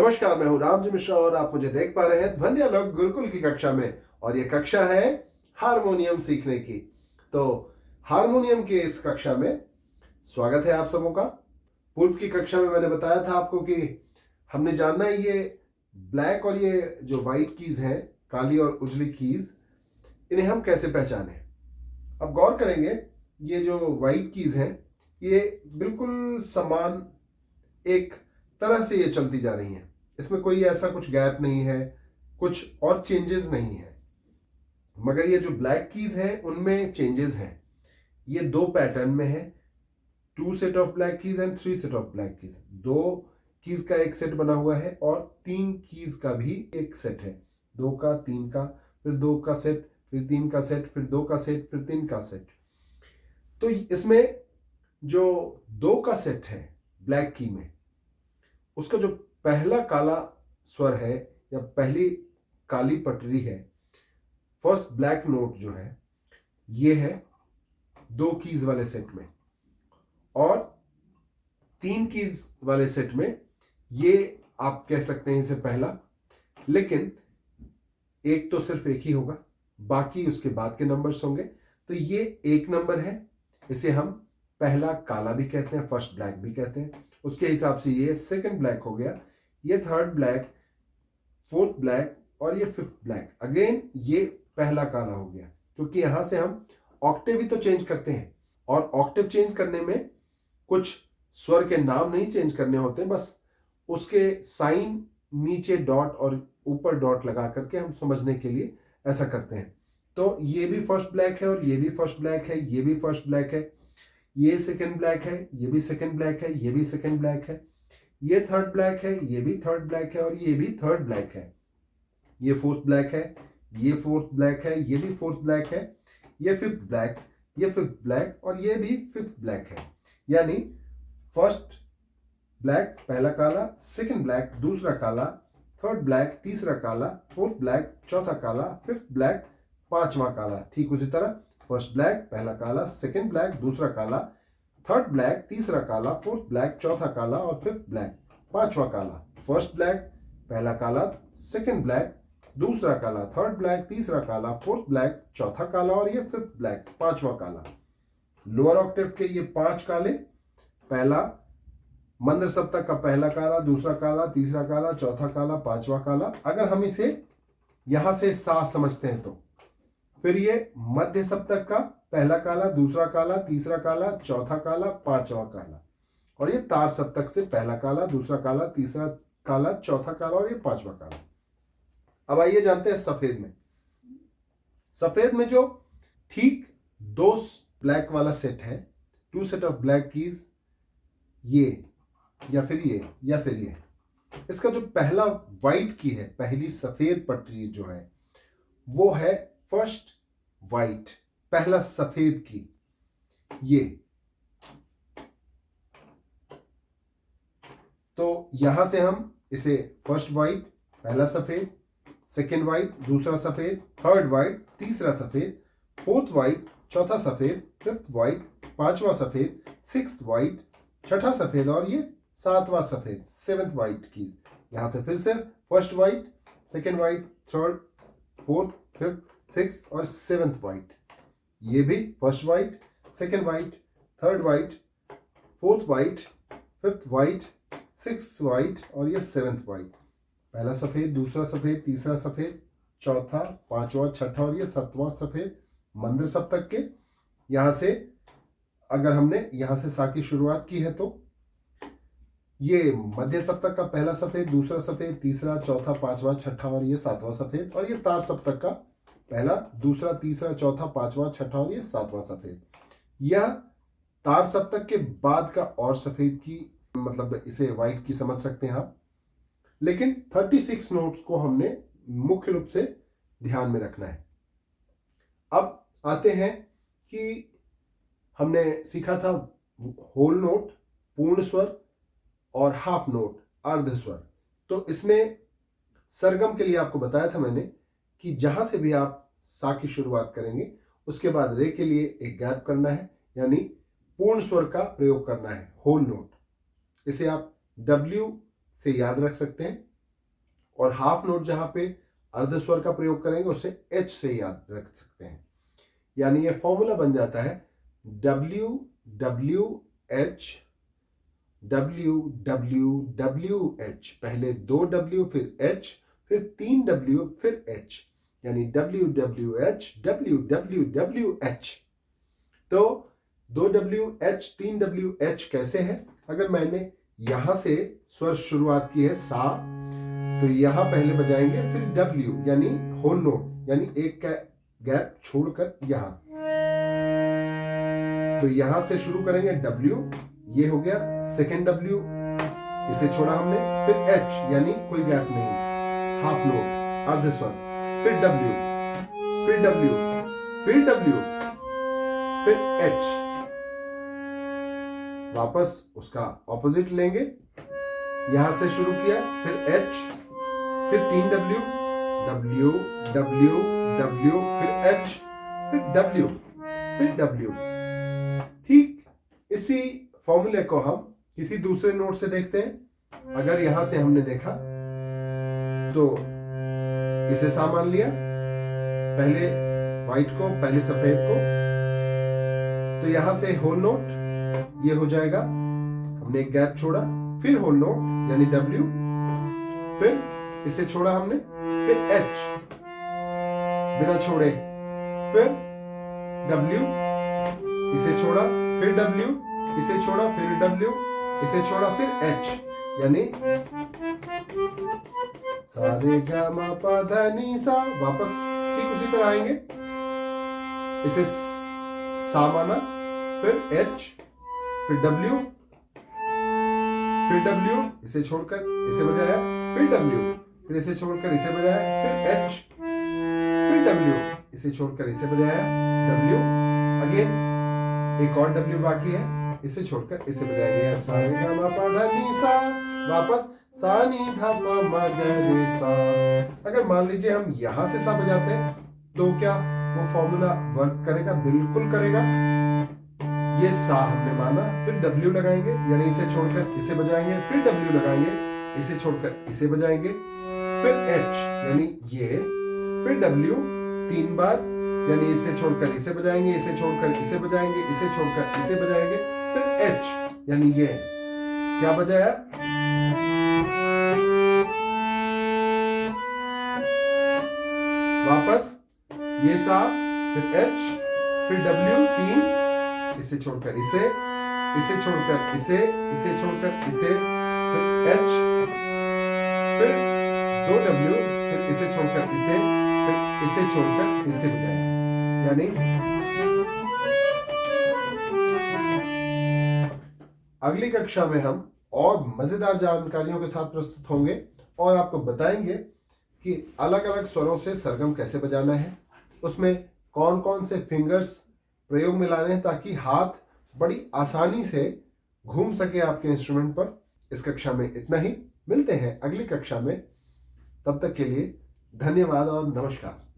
नमस्कार, मैं हूं रामजी मिश्रा और आप मुझे देख पा रहे हैं ध्वन्यालोक गुरुकुल की कक्षा में। और ये कक्षा है हारमोनियम सीखने की। तो हारमोनियम के इस कक्षा में स्वागत है आप सबों का। पूर्व की कक्षा में मैंने बताया था आपको कि हमने जानना है ये ब्लैक और ये जो व्हाइट कीज हैं, काली और उजली कीज, इन्हें हम कैसे पहचाने। अब गौर करेंगे, ये जो व्हाइट कीज हैं ये बिल्कुल समान एक तरह से ये चलती जा रही हैं। इसमें कोई ऐसा कुछ गैप नहीं है, कुछ और चेंजेस नहीं है। मगर ये जो ब्लैक कीज हैं उनमें चेंजेस हैं। ये दो पैटर्न में है, 2 set of black keys and 3 set of black keys. 2 keys का एक सेट बना हुआ है और 3 कीज का भी एक सेट है। 2 का, 3 का, फिर 2 का सेट, फिर 3 का सेट, फिर 2 का सेट, फिर 3 का सेट। तो इसमें जो 2 का सेट है ब्लैक की में, उसका जो पहला काला स्वर है या पहली काली पटरी है, फर्स्ट ब्लैक नोट जो है, ये है 2 कीज वाले सेट में। और 3 कीज वाले सेट में ये आप कह सकते हैं इसे पहला, लेकिन एक तो सिर्फ एक ही होगा, बाकी उसके बाद के नंबर्स होंगे। तो ये एक नंबर है, इसे हम पहला काला भी कहते हैं, फर्स्ट ब्लैक भी कहते हैं। उसके हिसाब से ये सेकंड ब्लैक हो गया, ये थर्ड ब्लैक, फोर्थ ब्लैक और ये फिफ्थ ब्लैक। अगेन ये पहला काला हो गया, क्योंकि यहां से हम ऑक्टेव ही तो चेंज करते हैं। और ऑक्टेव चेंज करने में कुछ स्वर के नाम नहीं चेंज करने होते, बस उसके साइन नीचे डॉट और ऊपर डॉट लगा करके हम समझने के लिए ऐसा करते हैं। तो ये भी फर्स्ट ब्लैक है और ये भी फर्स्ट ब्लैक है, ये भी फर्स्ट ब्लैक है, ये सेकंड ब्लैक है, ये भी सेकंड ब्लैक है, ये भी सेकंड ब्लैक है, ये थर्ड ब्लैक है, ये भी थर्ड ब्लैक है और ये भी थर्ड ब्लैक है। ये फोर्थ ब्लैक है, ये फोर्थ ब्लैक है, ये भी फोर्थ ब्लैक है, ये फिफ्थ ब्लैक, ये फिफ्थ ब्लैक और ये भी फिफ्थ ब्लैक है। यानी फर्स्ट ब्लैक पहला काला, सेकंड ब्लैक दूसरा काला, थर्ड ब्लैक तीसरा काला, फोर्थ ब्लैक चौथा काला, फिफ्थ ब्लैक पांचवा काला। ठीक उसी तरह फर्स्ट ब्लैक पहला काला, सेकंड ब्लैक दूसरा काला, थर्ड ब्लैक तीसरा काला, फोर्थ ब्लैक चौथा काला और फिफ्थ ब्लैक पांचवा काला। फर्स्ट ब्लैक पहला काला, सेकंड ब्लैक दूसरा काला, थर्ड ब्लैक तीसरा काला, फोर्थ ब्लैक चौथा काला और ये फिफ्थ ब्लैक पांचवा काला। लोअर ऑक्टेव के ये 5 काले, पहला मंद सप्तक का पहला काला, दूसरा काला, तीसरा काला, चौथा काला, पांचवा काला। अगर हम इसे यहां से सा समझते हैं तो फिर ये मध्य सप्तक का पहला काला, दूसरा काला, तीसरा काला, चौथा काला, पांचवा काला। और ये तार सप्तक से पहला काला, दूसरा काला, तीसरा काला, चौथा काला और ये पांचवा काला। अब आइए जानते हैं सफेद में। सफेद में जो ठीक 2 ब्लैक वाला सेट है, 2 सेट ऑफ ब्लैक कीज, ये या फिर ये या फिर ये, इसका जो पहला व्हाइट की है, पहली सफेद पटरी जो है, वो है फर्स्ट व्हाइट, पहला सफेद की। ये तो यहां से हम इसे फर्स्ट व्हाइट पहला सफेद, सेकेंड व्हाइट दूसरा सफेद, थर्ड व्हाइट तीसरा सफेद, फोर्थ व्हाइट चौथा सफेद, फिफ्थ व्हाइट पांचवा सफेद, सिक्स्थ व्हाइट छठा सफेद और ये 7वां सफेद, 7th व्हाइट की। यहां से फिर से first white, second white, third, fourth, fifth, 6 और 7th व्हाइट। ये भी first white, second white, third white, fourth white, fifth white, 6th white और ये 7th व्हाइट। पहला सफेद, दूसरा सफेद, तीसरा सफेद, चौथा, पांचवा, छठा और ये 7वां सफेद मंद सप्तक के। यहां से अगर हमने यहां से सा की शुरुआत की है तो ये मध्य सप्तक का पहला सफेद, दूसरा सफेद, तीसरा, चौथा, पांचवा, छठा और ये 7वां सफेद। और ये तार सप्तक का पहला, दूसरा, तीसरा, चौथा, पांचवा, छठा और ये 7वां सफेद। यह तार सप्तक के बाद का और सफेद की, मतलब इसे व्हाइट की समझ सकते हैं आप। लेकिन 36 नोट्स को हमने मुख्य रूप से ध्यान में रखना है। अब आते हैं कि हमने सीखा था होल नोट, पूर्ण स्वर और हाफ नोट, अर्ध स्वर। तो इसमें सरगम के लिए आपको बताया था मैंने कि जहां से भी आप सा की शुरुआत करेंगे उसके बाद रे के लिए एक गैप करना है, यानी पूर्ण स्वर का प्रयोग करना है, होल नोट। इसे आप W से याद रख सकते हैं, और हाफ नोट जहां पे अर्ध स्वर का प्रयोग करेंगे उसे एच से याद रख सकते हैं। यानी ये फॉर्मूला बन जाता है W W H W W W H, पहले 2 डब्ल्यू फिर एच फिर 3 डब्ल्यू फिर एच, यानी W W H W W W H. तो 2 डब्ल्यू एच 3 डब्ल्यू एच कैसे है? अगर मैंने यहां से स्वर शुरुआत की है सा, तो यहां पहले बजाएंगे फिर डब्ल्यू यानी होल नोट, यानी एक का गैप छोड़कर यहां, तो यहां से शुरू करेंगे डब्ल्यू, ये हो गया सेकेंड डब्ल्यू, इसे छोड़ा हमने, फिर एच यानी कोई गैप नहीं, हाफ नोट अर्ध स्वर, फिर डब्ल्यू फिर डब्ल्यू फिर डब्ल्यू फिर एच, वापस उसका ऑपोजिट लेंगे, यहां से शुरू किया फिर एच फिर 3 डब्ल्यू डब्ल्यू डब्ल्यू डब्ल्यू फिर एच फिर डब्ल्यू फिर डब्ल्यू। ठीक इसी फॉर्मूले को हम किसी दूसरे नोट से देखते हैं। अगर यहां से हमने देखा तो इसे सा मान लिया, पहले व्हाइट को पहले सफेद को, तो यहां से होल नोट ये हो जाएगा, हमने एक गैप छोड़ा, फिर होल नोट यानी डब्ल्यू, फिर इसे छोड़ा हमने, फिर एच बिना छोड़े, फिर डब्ल्यू, इसे छोड़ा, फिर डब्ल्यू, इसे छोड़ा, फिर डब्ल्यू, इसे छोड़ा, फिर एच, यानी सा रे गा मा पा धा नी सा। वापस ठीक उसी तरह आएंगे, इसे सा माना, फिर एच, फिर डब्ल्यू, फिर डब्ल्यू, इसे छोड़कर इसे बजाया, फिर डब्ल्यू, फिर इसे छोड़कर इसे बजाया, फिर एच, फिर डब्ल्यू, इसे छोड़कर इसे बजाया, डब्ल्यू, अगेन एक और डब्ल्यू बाकी है, इसे छोड़कर इसे बजाएंगे, सा रे गा मा पा धा नी सा, वापस सा नी धा पा मा गा रे सा। अगर मान लीजिए हम यहां से सा बजाते हैं तो क्या वो फॉर्मूला वर्क करेगा? बिल्कुल करेगा। ये सा हमने माना, फिर डब्ल्यू लगाएंगे यानी इसे छोड़कर इसे बजाएंगे, फिर डब्ल्यू लगाएंगे, इसे छोड़कर इसे बजाएंगे, फिर एच यानी ये, फिर डब्ल्यू 3 बार यानी इसे छोड़कर इसे बजाएंगे, इसे छोड़कर इसे बजाएंगे, इसे छोड़कर इसे बजाएंगे, फिर एच यानी ये क्या बजाया, वापस ये सा, फिर एच, फिर डब्ल्यू 3, इसे छोड़कर इसे छोड़कर इसे छोड़कर इसे, फिर एच, फिर 2 डब्ल्यू, फिर इसे छोड़कर इसे, फिर इसे छोड़कर इसे बजाया, यानी अगली कक्षा में हम और मजेदार जानकारियों के साथ प्रस्तुत होंगे और आपको बताएंगे कि अलग अलग स्वरों से सरगम कैसे बजाना है, उसमें कौन कौन से फिंगर्स प्रयोग में लाने हैं ताकि हाथ बड़ी आसानी से घूम सके आपके इंस्ट्रूमेंट पर। इस कक्षा में इतना ही, मिलते हैं अगली कक्षा में, तब तक के लिए धन्यवाद और नमस्कार।